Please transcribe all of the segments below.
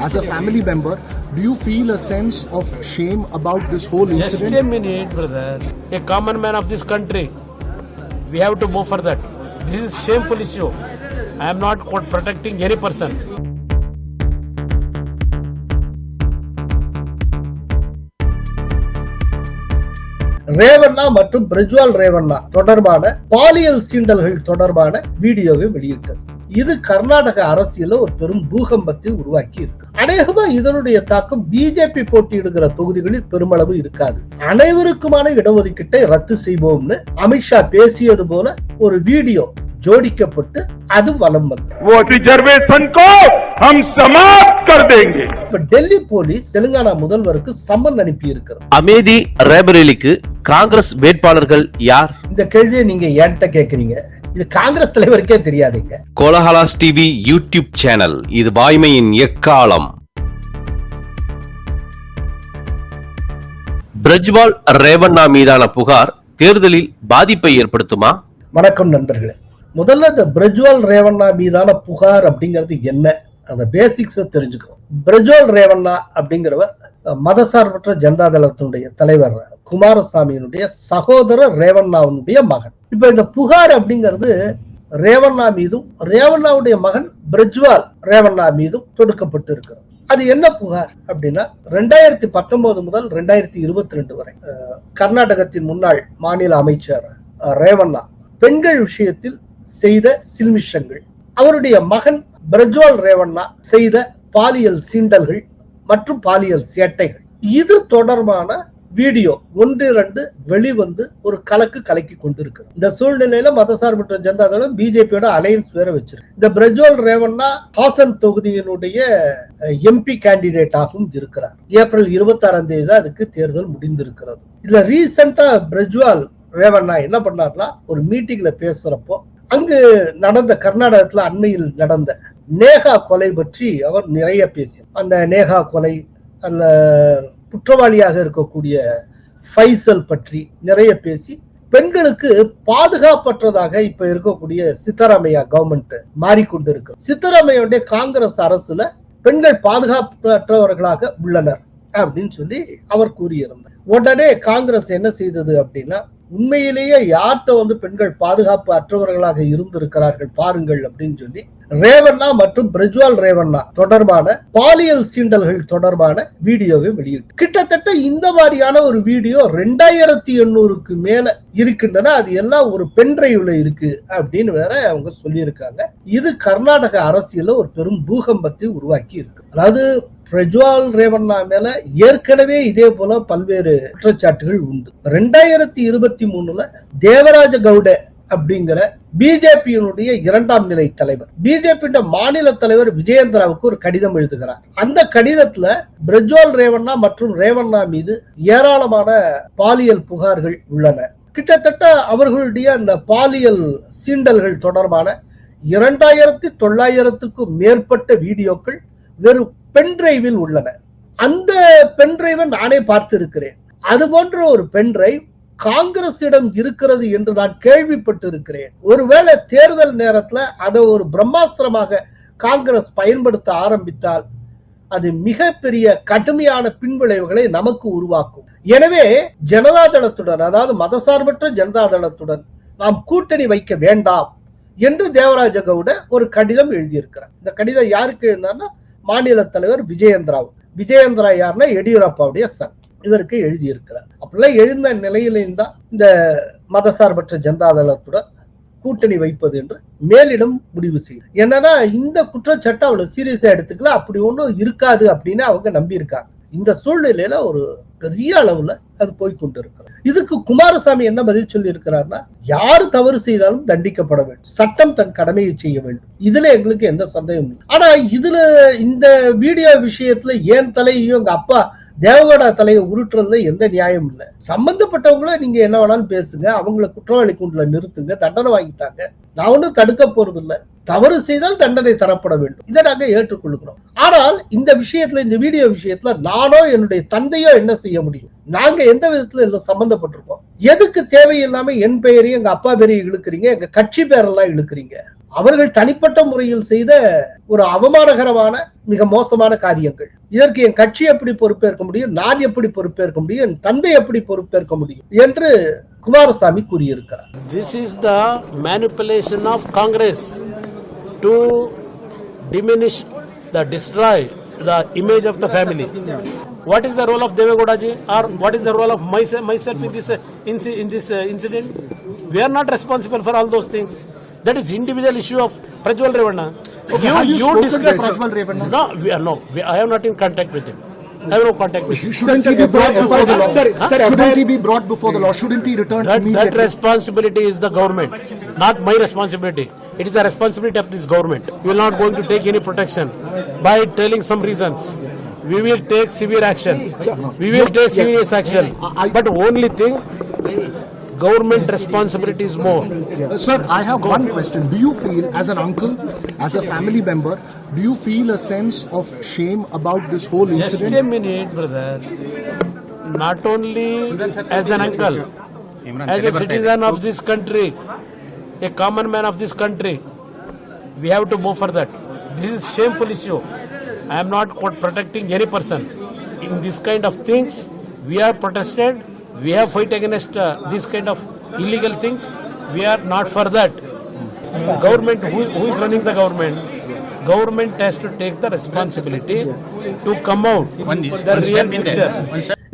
As a family member, do you feel a sense of shame about this whole incident? Just a minute, brother. A common man of this country, we have to move for that. This is shameful issue. I am not protecting any person. Revanna மற்றும் பிரஜ்வால் ரேவண்ணா தொடர்பான பாலியல் சீண்டல்கள் தொடர்பான வீடியோவை வெளியிட்டது. இது கர்நாடக அரசியல ஒரு பெரும் பூகம்பத்தை உருவாக்கி இருக்கு. அநேகமா இதனுடைய தாக்கம் பிஜேபி போட்டியிடுகிற தொகுதிகளில் பெருமளவு இருக்காது. அனைவருக்குமான இடஒதுக்கீட்டை ரத்து செய்வோம்னு அமித்ஷா பேசியது போல ஒரு வீடியோ ஜோடிக்கப்பட்டு அது வலம் வந்தது. இப்ப டெல்லி போலீஸ் தெலுங்கானா முதல்வருக்கு சம்மன் அனுப்பி இருக்கிறது. அமேதி ரேபரேலிக்கு காங்கிரஸ் வேட்பாளர்கள் யார்? இந்த கேள்வியை நீங்க என்கிட்ட கேக்குறீங்க. இது காங்கிரஸ் தலைவருக்கே தெரியாதுங்க. கோலஹலாஸ் டிவி யூடியூப் சேனல், இது வாய்மையின் எக்காலம். பிரஜ்வால் ரேவண்ணா மீதான புகார் தேர்தலில் பாதிப்பை ஏற்படுத்துமா? வணக்கம் நண்பர்களே. முதல்ல இந்த பிரஜ்வால் ரேவண்ணா மீதான புகார் அப்படிங்கிறது என்ன, அந்த பேசிக்ஸ தெரிஞ்சுக்கணும். பிரஜ்வால் ரேவண்ணா அப்படிங்கிறவர் மதசார்பற்ற ஜனதா தளத்தினுடைய தலைவர் குமாரசாமியினுடைய சகோதரர் ரேவண்ணாவுடைய மகன். இப்ப இந்த புகார் அப்படிங்கிறது ரேவண்ணா மீதும் ரேவண்ணாவுடைய மகன் பிரஜ்வால் ரேவண்ணா மீதும் தொடுக்கப்பட்டு இருக்கிறது. அது என்ன புகார் அப்படின்னா, 2019 முதல் 2022 வரை கர்நாடகத்தின் முன்னாள் மாநில அமைச்சர் ரேவண்ணா பெண்கள் விஷயத்தில் செய்த சில்மிஷங்கள், அவருடைய மகன் பிரஜ்வால் ரேவண்ணா செய்த பாலியல் சீண்டல்கள் மற்றும் பாலியல் சேட்டைகள், இது தொடர்பான வீடியோ 1-2 வெளிவந்து ஒரு கலக்கி கொண்டிருக்கிறது. இந்த சூழ்நிலையில மதசார்பற்ற ஜனதா தளம் பிஜேபியோட அலையன்ஸ் வேற வச்சிருக்கு. இந்த பிரஜ்வால் ரேவண்ணா ஹாசன் தொகுதியினுடைய எம்பி கேண்டிடேட் ஆகவும் இருக்கிறார். ஏப்ரல் 26ஆம் தேதி தான் அதுக்கு தேர்தல் முடிந்திருக்கிறது. இதுல ரீசெண்டா பிரஜ்வால் ரேவண்ணா என்ன பண்ணார்னா, ஒரு மீட்டிங்ல பேசுறப்போ அங்கு நடந்த கர்நாடகத்துல அண்மையில் நடந்த நேகா கொலை பற்றி அவர் நிறைய பேசினார். அந்த நேகா கொலை, அந்த குற்றவாளியாக இருக்கக்கூடிய ஃபைசல் பற்றி நிறைய பேசி, பெண்களுக்கு பாதுகாப்பற்றதாக இப்ப இருக்கக்கூடிய சித்தராமையா கவர்மெண்ட் மாறிக்கொண்டிருக்கு. சித்தராமையுடைய காங்கிரஸ் அரசுல பெண்கள் பாதுகாப்பற்றவர்களாக உள்ளனர் அப்படின்னு சொல்லி அவர் கூறியிருந்தார். உடனே காங்கிரஸ் என்ன செய்தது அப்படின்னா, உண்மையிலேயே யார்கிட்ட பெண்கள் பாதுகாப்பு அற்றவர்களாக இருந்திருக்கிறார்கள் பாருங்கள் அப்படின்னு சொல்லி ரேவண்ணா மற்றும் பிரஜ்வால் ரேவண்ணா தொடர்பான பாலியல் சீண்டல்கள் தொடர்பான வீடியோவை வெளியிட்டு, கிட்டத்தட்ட இந்த மாதிரியான ஒரு வீடியோ 2800க்கு மேல இருக்கின்றன. அது எல்லாம் ஒரு பென் டிரைவ்ல இருக்கு அப்படின்னு வேற அவங்க சொல்லியிருக்காங்க. இது கர்நாடக அரசியல ஒரு பெரும் பூகம்பத்தை உருவாக்கி இருக்கு. அதாவது பிரஜ்வால் ரேவண்ணா மேல ஏற்கனவே இதே போல பல்வேறு குற்றச்சாட்டுகள் உண்டு. 2023ல தேவராஜ கவுட அப்படிங்கிற பிஜேபியினுடைய 2ஆம் நிலை தலைவர், பிஜேபி மாநில தலைவர் விஜயேந்திராவுக்கு ஒரு கடிதம் எழுதுகிறார். அந்த கடிதத்துல பிரஜ்வால் ரேவண்ணா மற்றும் ரேவண்ணா மீது ஏராளமான பாலியல் புகார்கள் உள்ளன. கிட்டத்தட்ட அவர்களுடைய அந்த பாலியல் சீண்டல்கள் தொடர்பான 2900க்கும் மேற்பட்ட வீடியோக்கள் வெறும் பென்டிரைவில் உள்ளன. அந்த பென்டிரைவை நானே பார்த்திருக்கிறேன். அது போன்ற ஒரு பென்டிரைவ் காங்கிரசிடம் இருக்கிறது என்று நான் கேள்விப்பட்டு இருக்கிறேன். ஒருவேளை தேர்தல் நேரத்துல அதை ஒரு பிரம்மாஸ்திரமாக காங்கிரஸ் பயன்படுத்த ஆரம்பித்தால் அது மிகப்பெரிய கடுமையான பின்விளைவுகளை நமக்கு உருவாக்கும். எனவே ஜனதா தளத்துடன், அதாவது மதசார்பற்ற ஜனதா தளத்துடன் நாம் கூட்டணி வைக்க வேண்டாம் என்று தேவராஜ கவுட ஒரு கடிதம் எழுதியிருக்கிறார். இந்த கடிதம் யாருக்கு எழுந்தார்னா, மாநில தலைவர் விஜயேந்திரா யாருன்னா எடியூரப்பாவுடைய சன், இவருக்கு எழுதியிருக்கிறார். அப்படிலாம் எழுந்த நிலையிலும் தான் இந்த மதசார்பற்ற ஜனதா தளத்துடன் கூட்டணி வைப்பது என்று மேலிடம் முடிவு செய்யுது. என்னன்னா, இந்த குற்றச்சாட்டை அவ்வளவு சீரியஸா எடுத்துக்கல, அப்படி ஒன்றும் இருக்காது அப்படின்னு அவங்க நம்பி இருக்காங்க. இந்த சூழ்நிலையில ஒரு பெரிய அளவுல அது போய்கொண்டு இருக்கிறது. இதுக்கு குமாரசாமி என்ன பதில் சொல்லி இருக்கிறார்னா, யாரு தவறு செய்தாலும் தண்டிக்கப்பட வேண்டும், சட்டம் தன் கடமையை செய்ய வேண்டும், இதுல எங்களுக்கு எந்த சந்தேகமும் இல்லை. ஆனா இதுல இந்த வீடியோ விஷயத்துல ஏன் தலையையும் எங்க அப்பா தேவகவுடா தலையை உருட்டுறதுல எந்த நியாயம் இல்லை. சம்பந்தப்பட்டவங்கள நீங்க என்ன வேணாலும் பேசுங்க, அவங்களை குற்றவாளி கூண்டுல நிறுத்துங்க, தண்டனை வாங்கித்தாங்க, நான் ஒன்னும் தடுக்க போறது இல்லை. தவறு செய்தால் தண்டனை தரப்பட வேண்டும், இதை நாங்க ஏற்றுக்கொள்கிறோம். ஆனால் இந்த விஷயத்துல, இந்த வீடியோ விஷயத்துல நானோ என்னுடைய தந்தையோ என்ன செய்ய முடியும்? நாங்க எந்த விதத்துல இதுல சம்பந்தப்பட்டிருக்கோம்? எதுக்கு தேவையில்லாம என் பெயரையும் எங்க அப்பா பேரையும் இழுக்கிறீங்க, எங்க கட்சி பேரெல்லாம் இழுக்கிறீங்க? அவர்கள் தனிப்பட்ட முறையில் செய்த ஒரு அவமானகரமான மிக மோசமான காரியங்கள். இதற்கு என் கட்சி எப்படி பொறுப்பேற்க முடியும், நான் எப்படி பொறுப்பேற்க முடியும், என் தந்தை எப்படி பொறுப்பேற்க முடியும் என்று குமாரசாமி கூறியிருக்கிறார். This is the manipulation of Congress to diminish, destroy the image of the family. What is the role of Devegowda ji, or what is the role of myself in this incident? We are not responsible for all those things. That is individual issue of Prajwal Revanna. Okay, have you spoken to Prajwal Revanna? No, I am not in contact with him. I have no contact with him. Shouldn't he be brought before the law? Shouldn't he be brought before the law? Shouldn't he return immediately? That responsibility is the government, not my responsibility. It is the responsibility of this government. We are not going to take any protection by telling some reasons. We will take severe action. We will take serious action. But only thing, government responsibility is more. Sir, I have one question. Do you feel, as an uncle, as a family member, do you feel a sense of shame about this whole incident? Just a minute, brother. Not only as an uncle, as a citizen of this country, a common man of this country, we have to move for that. This is shameful issue. I am not protecting any person. In this kind of things, we are protested. We have fight against this kind of illegal things. We are not for that. Government, who is running the government? Government has to take the responsibility to come out the real picture.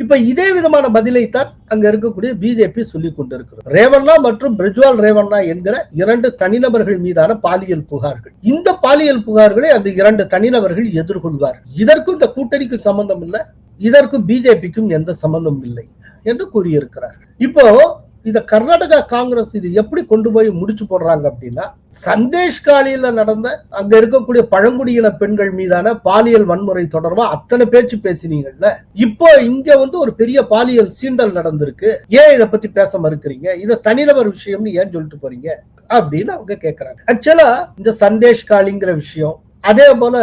இப்ப இதே விதமான பதிலைத்தான் அங்க இருக்கக்கூடிய BJP சொல்லிக் கொண்டிருக்கிறது. ரேவண்ணா மற்றும் பிரஜ்வால் ரேவண்ணா என்கிற இரண்டு தனிநபர்கள் மீதான பாலியல் புகார்கள். இந்த பாலியல் புகார்களை அந்த இரண்டு தனிநபர்கள் எதிர்கொள்வார். இதற்கும் இந்த கூட்டணிக்கு சம்பந்தம் இல்லை, இதற்கும் பிஜேபிக்கும் எந்த சம்பந்தம் இல்லை என்று கூறியிருக்கிறார்கள். இப்போ இத கர்நாடகா காங்கிரஸ் இது எப்படி கொண்டு போய் முடிச்சு போடுறாங்க அப்படின்னா, சந்தேஷ் காலியில நடந்த அங்க இருக்கக்கூடிய பழங்குடியின பெண்கள் மீதான பாலியல் வன்முறை தொடர்பா அத்தனை பேச்சு பேசினீங்கல்ல, இப்போ இங்க ஒரு பெரிய பாலியல் சீண்டல் நடந்திருக்கு, ஏன் இத பத்தி பேச மறுக்கிறீங்க, இத தனிநபர் விஷயம்னு ஏன் சொல்லிட்டு போறீங்க அப்படின்னு அவங்க கேட்கிறாங்க. ஆக்சுவலா இந்த சந்தேஷ் காலிங்கிற விஷயம், அதே போல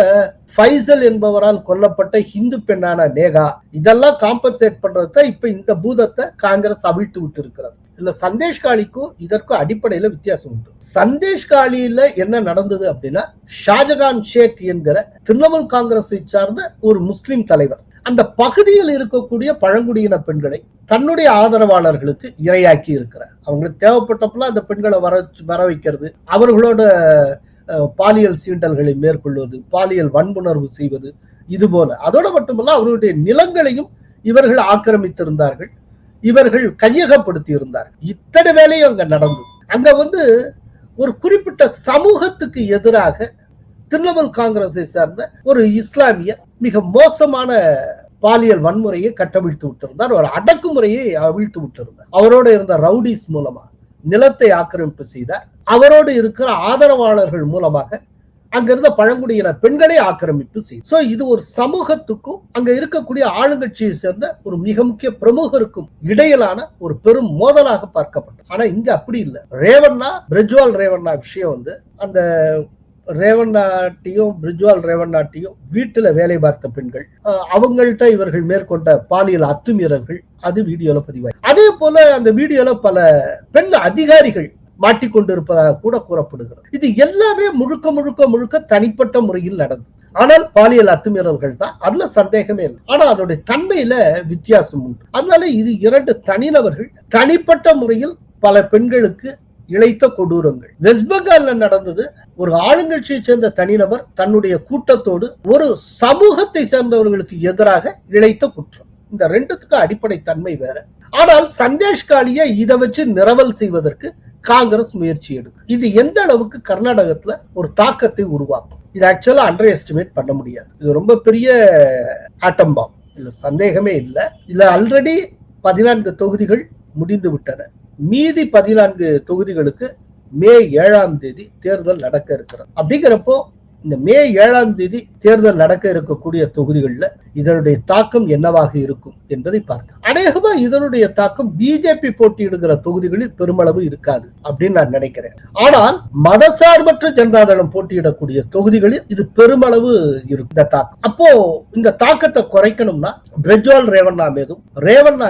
ஃபைசல் என்பவரால் கொல்லப்பட்ட இந்து பெண்ணான நேகா, இதெல்லாம் காம்பன்சேட் பண்றத இப்ப இந்த பூதத்தை காங்கிரஸ் அவிழ்த்து விட்டு இருக்கிறது. இல்ல சந்தேஷ் காலிக்கும் இதற்கும் அடிப்படையில வித்தியாசம் உண்டு. சந்தேஷ் காலியில என்ன நடந்தது அப்படின்னா, ஷாஜகான் ஷேக் என்கிற திரிணாமுல் காங்கிரஸை சார்ந்த ஒரு முஸ்லிம் தலைவர் அந்த பகுதியில் இருக்கக்கூடிய பழங்குடியின பெண்களை தன்னுடைய ஆதரவாளர்களுக்கு இரையாக்கி இருக்கிறார். அவங்களுக்கு தேவைப்பட்டப்பெல்லாம் அந்த பெண்களை வர வைக்கிறது, அவர்களோட பாலியல் சீண்டல்களை மேற்கொள்வது, பாலியல் வன்புணர்வு செய்வது, இது போல. அதோட மட்டுமல்ல, அவருடைய நிலங்களையும் இவர்கள் ஆக்கிரமித்திருந்தார்கள், இவர்கள் கையகப்படுத்தி இருந்தார்கள். இத்தனை வேலையும் அங்க நடந்தது. அங்க ஒரு குறிப்பிட்ட சமூகத்துக்கு எதிராக திரிணாமுல் காங்கிரஸை சார்ந்த ஒரு இஸ்லாமிய மிக மோசமான பாலியல் வன்முறையை கட்டவிழ்த்து விட்டிருந்தார், ஒரு அடக்குமுறையை அவிழ்த்து விட்டிருந்தார். அவரோட இருந்த ரவுடிஸ் மூலமா நிலத்தை ஆக்கிரமிப்பு செய்தார். அவரோடு இருக்கிற ஆதரவாளர்கள் மூலமாக அங்க இருந்த பழங்குடியின பெண்களை ஆக்கிரமிப்பு செய்தார். சோ இது ஒரு சமூகத்துக்கும் அங்க இருக்கக்கூடிய ஆளுங்கட்சியை சேர்ந்த ஒரு மிக முக்கிய பிரமுகருக்கும் இடையிலான ஒரு பெரும் மோதலாக பார்க்கப்பட்டது. ஆனா இங்க அப்படி இல்லை. ரேவண்ணா, பிரஜ்வால் ரேவண்ணா விஷயம் அந்த ரேவண்ணாட்டியும் பிரஜ்வால் ரேவண்ணாட்டியும் வீட்டுல வேலை பார்த்த பெண்கள், அவங்கள்ட்ட இவர்கள் மேற்கொண்ட பாலியல் அத்துமீறல்கள் அது வீடியோல பதிவாய். அதே போல அந்த வீடியோல பல பெண் அதிகாரிகள் மாட்டிக்கொண்டிருப்பதாக கூட கூறப்படுகிறது. இது எல்லாமே முழுக்க தனிப்பட்ட முறையில் நடந்தது. ஆனால் பாலியல் அத்துமீறல்கள் தான், அதுல சந்தேகமே இல்லை. ஆனா அதோடைய தன்மையில வித்தியாசம் உண்டு. அதனால இது இரண்டு தனிநபர்கள் தனிப்பட்ட முறையில் பல பெண்களுக்கு இழைத்த கொடூரங்கள். வெஸ்ட் பெங்கால்ல நடந்தது ஒரு ஆளுங்கட்சியை சேர்ந்த தனிநபர் தன்னுடைய கூட்டத்தோடு ஒரு சமூகத்தை சேர்ந்தவர்களுக்கு எதிராக இழைத்த குற்றம். இந்த ரெண்டுத்துக்கு அடிப்படை தன்மை வேற. ஆனால் சந்தேஷ் காலியை இதை வச்சு நிரவல் செய்வதற்கு காங்கிரஸ் முயற்சி எடுக்கும். இது எந்த அளவுக்கு கர்நாடகத்துல ஒரு தாக்கத்தை உருவாக்கும், இது ஆக்சுவலா அண்டர் எஸ்டிமேட் பண்ண முடியாது. இது ரொம்ப பெரிய ஆட்டம் பாம், இதுல சந்தேகமே இல்லை. இதுல ஆல்ரெடி 14 தொகுதிகள் முடிந்து விட்டன. மீதி 14 தொகுதிகளுக்கு மே 7ஆம் தேதி தேர்தல் நடக்க இருக்கிறது. அப்படிங்கிறப்போ இந்த மே 7ஆம் தேதி தேர்தல் நடக்க இருக்கக்கூடிய தொகுதிகளில் இதனுடைய தாக்கம் என்னவாக இருக்கும் என்பதை பார்க்க. அநேகமா இதனுடைய தாக்கம் பிஜேபி போட்டியிடுகிற தொகுதிகளில் பெருமளவு இருக்காது அப்படின்னு நான் நினைக்கிறேன். ஆனால் மதசார்பற்ற ஜனதாதளம் போட்டியிடக்கூடிய தொகுதிகளில் இது பெருமளவு இருக்கும் இந்த தாக்கம். அப்போ இந்த தாக்கத்தை குறைக்கணும்னா பிரஜ்வால் ரேவண்ணா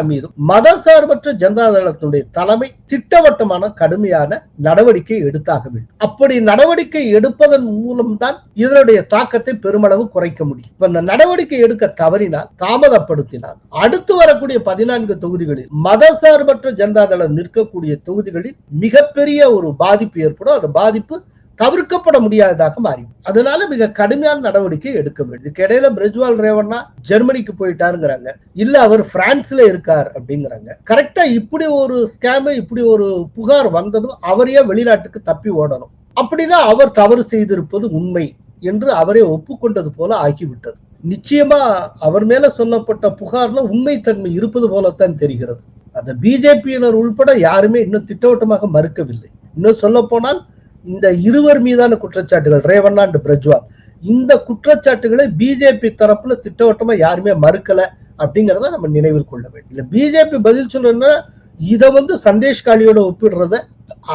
மீதும் மதசார்பற்ற ஜனதாதளத்தினுடைய தலைமை திட்டவட்டமான கடுமையான நடவடிக்கை எடுத்தாக வேண்டும். அப்படி நடவடிக்கை எடுப்பதன் மூலம்தான் இதனுடைய தாக்கத்தை பெருமளவு குறைக்க முடியும். இந்த நடவடிக்கை எடுக்க தவறினால், தாமதப்படுத்தினால், அடுத்து வரக்கூடிய 14 தொகுதிகளில் மதசார்பற்ற ஜனதாதளம் நிற்கக்கூடிய தொகுதிகளில் மிகப்பெரிய ஒரு பாதிப்பு ஏற்படும். அந்த பாதிப்பு தவிர்க்கப்பட முடியாததாக மாறி, அதனால மிக கடுமையான நடவடிக்கை எடுக்க வேண்டும். இதுக்கு இடையில பிரஜ்வால் ரேவண்ணா ஜெர்மனிக்கு போயிட்டாருங்கிறாங்க, இல்ல அவர் பிரான்ஸ்ல இருக்கார் அப்படிங்கிறாங்க. கரெக்டா இப்படி ஒரு ஸ்கேம், இப்படி ஒரு புகார் வந்ததும் அவரையே வெளிநாட்டுக்கு தப்பி ஓடணும். அப்படின்னா அவர் தவறு செய்திருப்பது உண்மை என்று அவரே ஒப்புக்கொண்டது போல ஆகிவிட்டது. நிச்சயமா அவர் மேல சொல்லப்பட்ட புகார்ல உண்மைத்தன்மை இருப்பது போலத்தான் தெரிகிறது. அந்த பிஜேபியினர் உள்பட யாருமே இன்னும் திட்டவட்டமாக மறுக்கவில்லை. இன்னும் சொல்ல போனால் இந்த இருவர் மீதான குற்றச்சாட்டுகள், ரேவண்ணா அண்ட் பிரஜ்வால், இந்த குற்றச்சாட்டுகளை பிஜேபி தரப்புல திட்டவட்டமா யாருமே மறுக்கல அப்படிங்கறத நம்ம நினைவில் கொள்ள வேண்டும். இல்ல பிஜேபி பதில் சொல்றதுன்னா இதை சந்தேஷ் காளியோட ஒப்பிடுறத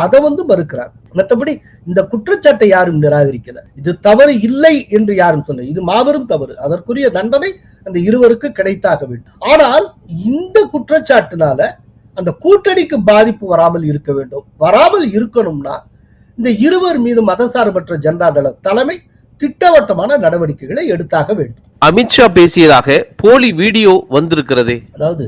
அதை மறுக்கிறாங்க. மற்றபடி இந்த குற்றச்சாட்டை யாரும் நிராகரிக்கல. இது தவறு இல்லை என்று யாரும் சொல்ல, இது மாபெரும் தவறு. அதற்குரிய தண்டனை அந்த இருவருக்கு கிடைத்தாக வேண்டும். ஆனால் இந்த குற்றச்சாட்டுனால அந்த கூட்டணிக்கு பாதிப்பு வராமல் இருக்க வேண்டும். வராமல் இருக்கணும்னா இந்த இருவர் மீது மதசார்பற்ற ஜனதாதள தலைமை திட்டவட்டமான நடவடிக்கைகளை எடுத்தாக வேண்டும். அமித்ஷா பேசியதாக போலி வீடியோ வந்திருக்கிறது. அதாவது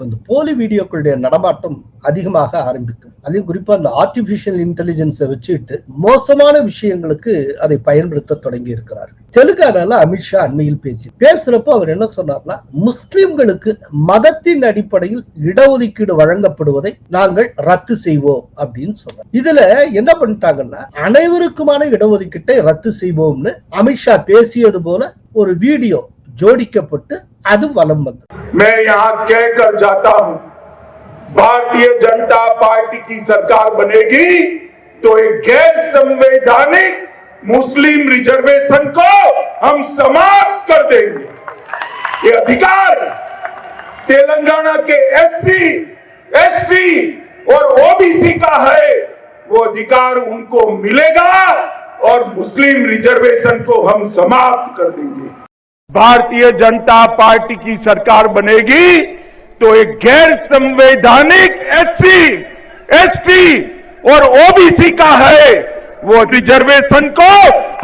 இந்த போலி வீடியோக்களுடைய நடமாட்டம் அதிகமாக ஆரம்பிக்கும். அதையும் குறிப்பா அந்த ஆர்டிபிஷியல் இன்டெலிஜென்ஸை வச்சுட்டு மோசமான விஷயங்களுக்கு அதை பயன்படுத்த தொடங்கி இருக்கிறார்கள். தெலுங்கானால அமித்ஷா அண்மையில் பேசுறப்போ அவர் என்ன சொன்னார்னா, முஸ்லிம்களுக்கு மதத்தின் அடிப்படையில் இடஒதுக்கீடு வழங்கப்படுவதை நாங்கள் ரத்து செய்வோம் அப்படின்னு சொன்னார். இதுல என்ன பண்ணிட்டாங்கன்னா, அனைவருக்குமான இடஒதுக்கீட்டை ரத்து செய்வோம்னு அமித்ஷா பேசியது போல ஒரு வீடியோ जोड़िकपट्टु अदु वलम बंद। मैं यहाँ कहकर जाता हूँ, भारतीय जनता पार्टी की सरकार बनेगी तो एक गैर संवैधानिक मुस्लिम रिजर्वेशन को हम समाप्त कर देंगे। ये अधिकार तेलंगाना के एससी, एसटी और ओबीसी का है, वो अधिकार उनको मिलेगा और मुस्लिम रिजर्वेशन को हम समाप्त कर देंगे। भारतीय जनता पार्टी की सरकार बनेगी तो एक गैर संवैधानिक एससी, एसटी और ओबीसी का है, वो रिजर्वेशन को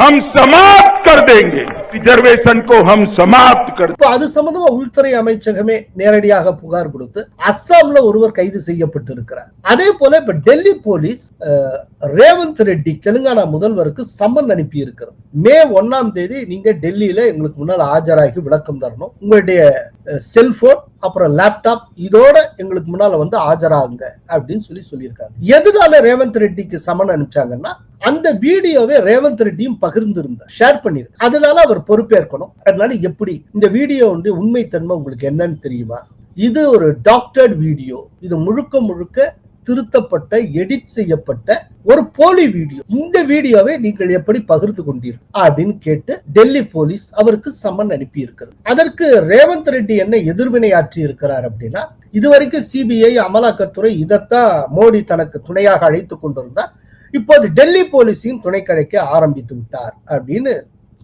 हम समाप्त कर देंगे। रिजर्वेशन को हम समाप्त कर அது சம்பந்தமா உள்துறை அமைச்சகமே நேரடியாக புகார் கொடுத்து அஸ்ஸாம்ல ஒருவர் கைது செய்யப்பட்டிருக்கிறார். அதே போல இப்ப டெல்லி போலீஸ் ரேவந்த் ரெட்டி தெலுங்கானா முதல்வருக்கு சம்மன் அனுப்பி இருக்கிறது. மே 1ஆம் தேதி நீங்க டெல்லியில எங்களுக்கு முன்னால் ஆஜராகி விளக்கம் தரணும். உங்களுடைய செல்போன் அப்புறம் லேப்டாப் இதோட எங்களுக்கு முன்னால ஆஜராகுங்க அப்படின்னு சொல்லியிருக்காங்க. எதனால ரேவந்த் ரெட்டிக்கு சம்மன் அனுப்பிச்சாங்கன்னா, அந்த வீடியோவை ரேவந்த் ரெட்டியும் பகிர்ந்திருந்தார், ஷேர் பண்ணிருக்கு. அதனால அவர் பொறுப்பேற்கணும். அதனால எப்படி இந்த வீடியோ உண்மைத்தன்மை உங்களுக்கு என்னன்னு தெரியுமா? இது ஒரு டாக்டர்ட் வீடியோ. இது முழுக்க முழுக்க திருத்தப்பட்ட, எடிட் செய்யப்பட்ட ஒரு போலி வீடியோ. இந்த வீடியோவை நீங்கள் எப்படி பகிர்ந்து கொண்டீர்கள் அப்படின்னு கேட்டு டெல்லி போலீஸ் அவருக்கு சம்மன் அனுப்பி இருக்கிறது. அதற்கு ரேவந்த் ரெட்டி என்ன எதிர்வினை ஆற்றி இருக்கிறார் அப்படின்னா, இதுவரைக்கும் சிபிஐ, அமலாக்கத்துறை இதைத்தான் மோடி தனக்கு துணையாக அழைத்துக் கொண்டிருந்தார். இப்போது டெல்லி போலீஸையும் துணை கிடைக்க ஆரம்பித்து விட்டார் அப்படின்னு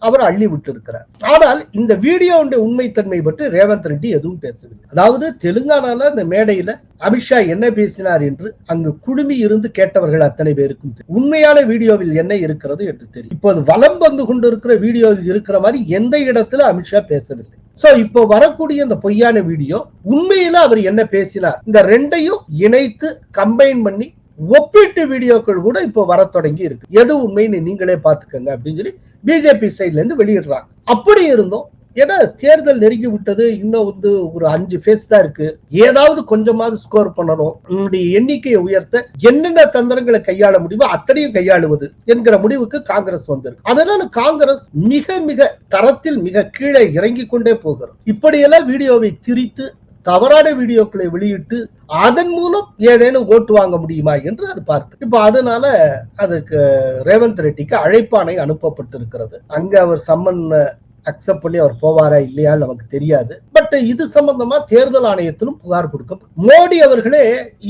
அவர் அள்ளி விட்டு இருக்கிறார். ஆனால் இந்த வீடியோவுடைய உண்மைத்தன்மை பற்றி ரேவந்த் ரெட்டி எதுவும் பேசவில்லை. அதாவது தெலுங்கானால இந்த மேடையில அமித்ஷா என்ன பேசினார் என்று அங்கு குழுமி இருந்து கேட்டவர்கள் அத்தனை பேருக்கும் உண்மையான வீடியோவில் என்ன இருக்கிறது என்று தெரியும். இப்போது வலம் வந்து கொண்டிருக்கிற வீடியோவில் இருக்கிற மாதிரி எந்த இடத்துல அமித்ஷா பேசவில்லை. சோ இப்போ வரக்கூடிய இந்த பொய்யான வீடியோ உண்மையில அவர் என்ன பேசினார், இந்த ரெண்டையும் இணைத்து கம்பைன் பண்ணி ஒப்பீட்டு வீடியோக்கள் கூட இப்போ வர தொடங்கி இருக்கு. எது உண்மைன்னு நீங்களே பாத்துக்கங்க அப்படின்னு சொல்லி பிஜேபி சைட்ல இருந்து வெளியிடுறாங்க. அப்படி இருந்தோம், ஏன்னா தேர்தல் நெருங்கி விட்டது, இன்னும் ஒரு 5 ஃபேஸ் தான் இருக்கு, ஏதாவது கொஞ்சமாவது ஸ்கோர் பண்ணணும், நம்முடைய எண்ணிக்கையை உயர்த்த என்னென்ன தந்திரங்களை கையாள முடியுமோ அத்தனையும் கையாளுவது என்கிற முடிவுக்கு காங்கிரஸ் வந்திருக்கு. அதனால காங்கிரஸ் மிக மிக தரத்தில் மிக கீழே இறங்கி கொண்டே போகிறது. இப்படியெல்லாம் வீடியோவை திரித்து தவறான வீடியோக்களை வெளியிட்டு அதன் மூலம் ஏதேனும் ஓட்டு வாங்க முடியுமா என்று அது பார்க்க. இப்ப அதனால அதுக்கு ரேவந்த் ரெட்டிக்கு அழைப்பாணை அனுப்பப்பட்டிருக்கிறது. அங்க அவர் சம்மன் அக்செப்ட் பண்ணி அவர் போவாரா இல்லையா நமக்கு தெரியாது. பட் இது சம்பந்தமா தேர்தல் ஆணையத்திலும் புகார் கொடுக்கப்படும். மோடி அவர்களே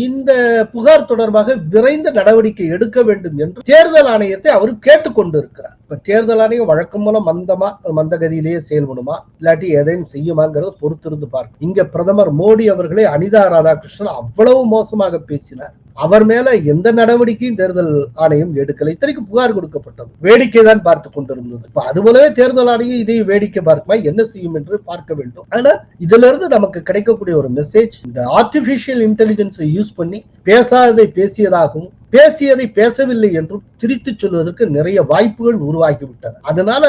இந்த புகார் தொடர்பாக விரைந்த நடவடிக்கை எடுக்க வேண்டும் என்று தேர்தல் ஆணையத்தை அவர் கேட்டுக்கொண்டு இருக்கிறார். இப்ப தேர்தல் ஆணையம் வழக்கம் மூலம் மந்தகதியிலேயே செயல்படுமா இல்லாட்டி எதையும் செய்யுமாங்கிறத பொறுத்திருந்து பார்க்க. இங்க பிரதமர் மோடி அவர்களே அனிதா ராதாகிருஷ்ணன் அவ்வளவு மோசமாக பேசினார். அவர் மேல எந்த நடவடிக்கையும் தேர்தல் ஆணையம் எடுக்கல. இத்தனைக்கு புகார் கொடுக்கப்பட்டது. வேடிக்கை தான் பார்த்து கொண்டிருந்தது. இப்ப அதுபோலவே தேர்தல் ஆணையம் இதை வேடிக்கை பார்க்குமா என்ன செய்யும் என்று பார்க்க வேண்டும். ஆனா இதுல இருந்து நமக்கு கிடைக்கக்கூடிய ஒரு மெசேஜ், இந்த ஆர்டிபிஷியல் இன்டெலிஜென்ஸை யூஸ் பண்ணி பேசாததை பேசியதாகவும் பேசியதை பேசவில்லை என்றும் திரித்து சொல்வதற்கு நிறைய வாய்ப்புகள் உருவாகிவிட்டன. அதனால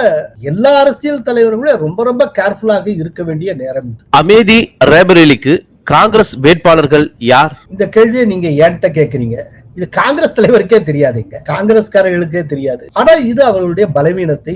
எல்லா அரசியல் தலைவர்களும் ரொம்ப ரொம்ப கேர்ஃபுல்லாக இருக்க வேண்டிய நேரம் இது. அமேதி ரேபரேலிக்கு காங்கிரஸ் வேட்பாளர்கள் யார்? இந்த கேள்வியை நீங்க என்கிட்ட கேக்குறீங்க. இது காங்கிரஸ் தலைவருக்கே தெரியாதுங்க, காங்கிரஸ்காரர்களுக்கே தெரியாது. ஆனா இது அவர்களுடைய பலவீனத்தை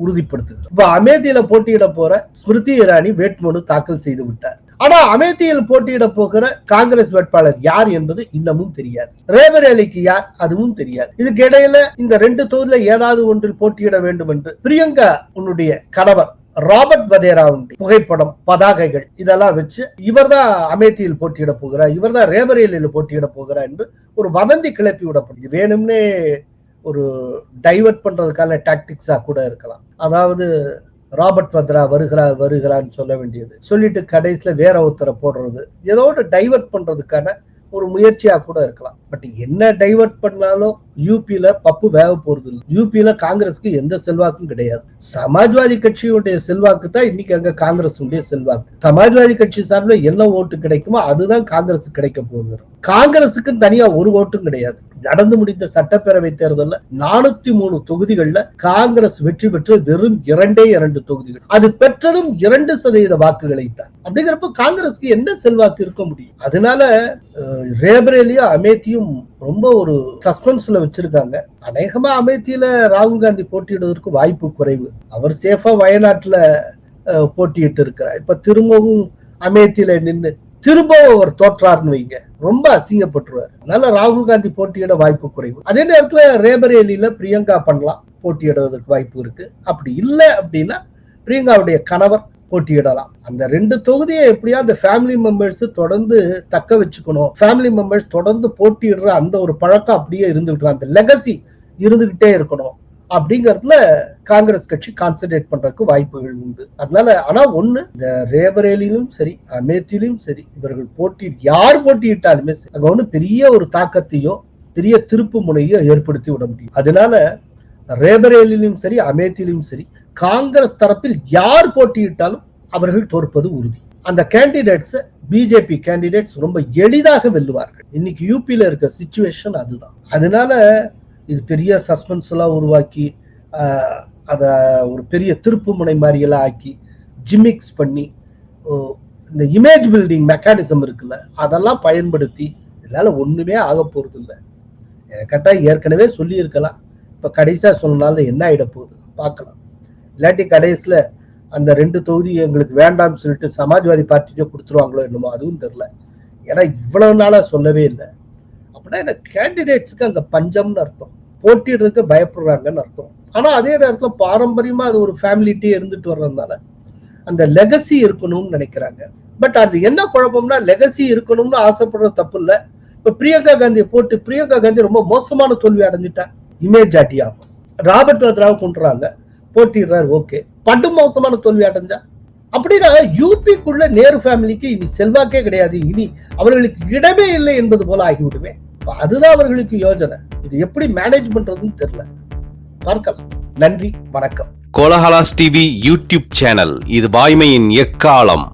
உறுதிப்படுத்துது. இப்ப அமேதியில போட்டியிட போற ஸ்மிருதி இரானி வேட்புமனு தாக்கல் செய்து விட்டார். ஆனா அமேதியில் போட்டியிட போகிற காங்கிரஸ் வேட்பாளர் யார் என்பது இன்னமும் தெரியாது. ரேபரேலிக்கு யார் அதுவும் தெரியாது. இதுக்கு இடையில இந்த 2 தொகுதியில ஏதாவது ஒன்றில் போட்டியிட வேண்டும் என்று பிரியங்கா உன்னுடைய கணவர் ராபர்ட் வதேராவுடைய புகைப்படம், பதாகைகள் இதெல்லாம் வச்சு இவர்தான் அமேதியில் போட்டியிட போகிறார், இவர்தான் ரேபரேலியில் போட்டியிட போகிறார் என்று ஒரு வதந்தி கிளப்பி விடப்படுது. வேணும்னே ஒரு டைவர்ட் பண்றதுக்கான டாக்டிக்ஸா கூட இருக்கலாம். அதாவது ராபர்ட் வத்ரா வருகிறான்னு சொல்ல வேண்டியது சொல்லிட்டு கடைசியில வேற ஒருத்தரை போடுறது, ஏதோட டைவர்ட் பண்றதுக்கான ஒரு முயற்சியா கூட இருக்கலாம். பட் என்ன டைவர்ட் பண்ணாலும் யூபியில பப்பு வேக போறது இல்லை. யூபியில காங்கிரஸ்க்கு எந்த செல்வாக்கும் கிடையாது. சமாஜ்வாதி கட்சியுடைய செல்வாக்கு தான் இன்னைக்கு அங்க காங்கிரஸ் செல்வாக்கு. சமாஜ்வாதி கட்சி சார்பில் என்ன ஓட்டு கிடைக்குமோ அதுதான் காங்கிரஸ் கிடைக்க போகுது. காங்கிரசுக்கு தனியா ஒரு ஓட்டும் கிடையாது. நடந்து முடிந்த சட்டப்பேரவை தேர்தலில் 403 தொகுதிகள்ல காங்கிரஸ் வெற்றி பெற்று வெறும் 2 தொகுதிகள். அது பெற்றதும் 2% வாக்குகளை தான். அப்படிங்கிறப்ப காங்கிரஸ்க்கு என்ன செல்வாக்கு இருக்க முடியும்? அதனால ரேபரேலியும் அமேதியும் ரொம்ப ஒரு சஸ்பென்ஸ்ல வச்சிருக்காங்க. அநேகமா அமேதியில ராகுல் காந்தி போட்டியிடுவதற்கு வாய்ப்பு குறைவு. அவர் சேஃபா வயநாட்டுல போட்டியிட்டு இருக்கிறார். இப்ப திரும்பவும் அமேதியில நின்று திரும்பவும் அவர் தோற்றார்னு வைங்க, ரொம்ப அசிங்கப்பட்டுருவார். அதனால ராகுல் காந்தி போட்டியிட வாய்ப்பு குறைவு. அதே நேரத்துல ரேபரேலியில பிரியங்கா பண்ணலாம், போட்டியிடுவதற்கு வாய்ப்பு இருக்கு. அப்படி இல்லை அப்படின்னா பிரியங்காவுடைய கணவர் போட்டியிடலாம். அந்த 2 தொகுதியை எப்படியா அந்த ஃபேமிலி மெம்பர்ஸ் தொடர்ந்து தக்க வச்சுக்கணும். ஃபேமிலி மெம்பர்ஸ் தொடர்ந்து போட்டியிடுற அந்த ஒரு பழக்கம் அப்படியே இருந்துகிட்டு, அந்த லெகசி இருந்துகிட்டே இருக்கணும். அப்படிங்கறதுல காங்கிரஸ் கட்சி கான்சென்ட்ரேட் பண்றதுக்கு வாய்ப்புகள் உண்டு. அதனால ஆனா ஒண்ணு, இந்த ரேபரேலியிலும் சரி அமேதியிலும் சரி இவர்கள் யார் போட்டியிட்டாலுமே அங்க ஒண்ணு பெரிய ஒரு தாக்கத்தையோ பெரிய திருப்பு முனையோ ஏற்படுத்தி விட முடியும். அதனால ரேபரேலியிலும் சரி அமேதியிலும் சரி காங்கிரஸ் தரப்பில் யார் போட்டியிட்டாலும் அவர்கள் தோற்பது உறுதி. அந்த கேண்டிடேட்ஸ் பிஜேபி கேண்டிடேட்ஸ் ரொம்ப எளிதாக வெல்லுவார்கள். இன்னைக்கு யூபியில இருக்க சிச்சுவேஷன் அதுதான். அதனால இது பெரிய சஸ்பென்ஸ் எல்லாம் உருவாக்கி அத ஒரு பெரிய திருப்பு முனை மாதிரி எல்லாம் ஆக்கி ஜிமிக்ஸ் பண்ணி இந்த இமேஜ் பில்டிங் மெக்கானிசம் இருக்குல்ல அதெல்லாம் பயன்படுத்தி இதனால ஒண்ணுமே ஆக போறது இல்லை. கேட்டா ஏற்கனவே சொல்லி இருக்கலாம். இப்ப கடைசியா சொன்னால என்ன ஆயிட போகுது பார்க்கலாம். இல்லாட்டி கடைசியில அந்த 2 தொகுதி எங்களுக்கு வேண்டாம்னு சொல்லிட்டு சமாஜ்வாதி பார்ட்டியோ கொடுத்துருவாங்களோ என்னமோ அதுவும் தெரியல. ஏன்னா இவ்வளவு நாளா சொல்லவே இல்லை. அப்படின்னா என்ன கேண்டிடேட்ஸுக்கு அங்க பஞ்சம்னு அர்த்தம், போட்டிடுறதுக்கு பயப்படுறாங்கன்னு அர்த்தம். ஆனா அதே நேரத்துல பாரம்பரியமா அது ஒரு ஃபேமிலிட்டே இருந்துட்டு வர்றதுனால அந்த லெகசி இருக்கணும்னு நினைக்கிறாங்க. பட் அது என்ன குழப்பம்னா லெகசி இருக்கணும்னு ஆசைப்படுற தப்பு இல்லை. இப்ப பிரியங்கா காந்தியை போட்டு பிரியங்கா காந்தி ரொம்ப மோசமான தோல்வி அடைஞ்சிட்டா இமேஜ் ஆட்டி ஆகும். ராபர்ட் வத்ராவை கொண்டுறாங்க, போட்டிடுறாரு, ஓகே. படு மோசமான தோல்வி அடைஞ்சா அப்படின்னா யூபிக்குள்ள நேரு ஃபேமிலிக்கு இனி செல்வாக்கே கிடையாது, இனி அவர்களுக்கு இடமே இல்லை என்பது போல ஆகிவிடுமே. அதுதான் அவர்களுக்கு யோஜனை. இது எப்படி மேனேஜ் பண்றதுன்னு தெரியல. பார்க்கலாம். நன்றி, வணக்கம். கோலஹலாஸ் டிவி யூடியூப் சேனல், இது வாய்மையின் எக்காலம்.